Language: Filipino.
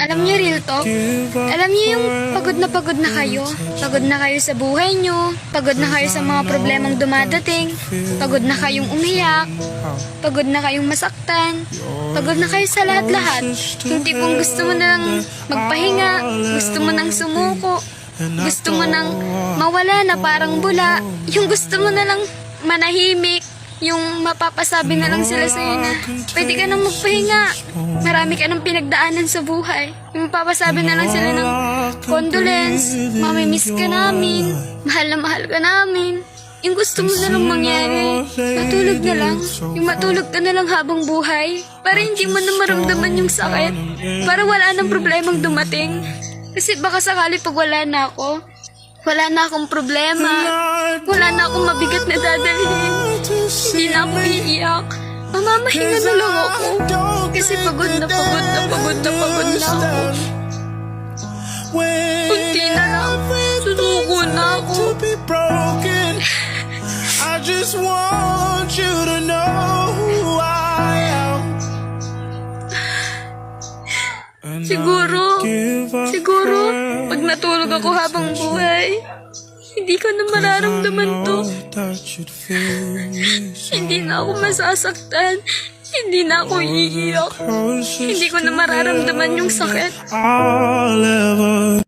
Alam niyo, real talk, alam niyo yung pagod na kayo. Pagod na kayo sa buhay niyo, pagod na kayo sa mga problemang dumadating, pagod na kayong umiyak, pagod na kayong masaktan, pagod na kayo sa lahat-lahat. Yung tipong gusto mo na lang magpahinga, gusto mo nang sumuko, gusto mo nang mawala na parang bula, yung gusto mo na lang manahimik, yung mapapasabi na lang sila sa'yo na pwede ka nang magpahinga, marami ka nang pinagdaanan sa buhay. Yung mapapasabi na lang sila ng condolence, mamimiss ka namin, mahal na mahal ka namin. Yung gusto mo na lang mangyari, matulog na lang. Yung matulog ka na lang habang buhay, para hindi mo na maramdaman yung sakit, para wala nang problemang dumating. Kasi baka sakali pag wala na ako, wala na akong problema, wala na akong mabigat na dadalhin, hindi na ako iiyak, mamamahinga na lang ako. Kasi pagod na pagod na pagod na pagod na ako. Kunti na lang, susuko na ako. I just want you to know who I am. Siguro, pag natulog ako habang buhay, hindi ko na mararamdaman to. Hindi na ako masasaktan, hindi na ako iiyak, hindi ko na mararamdaman yung sakit. I'll ever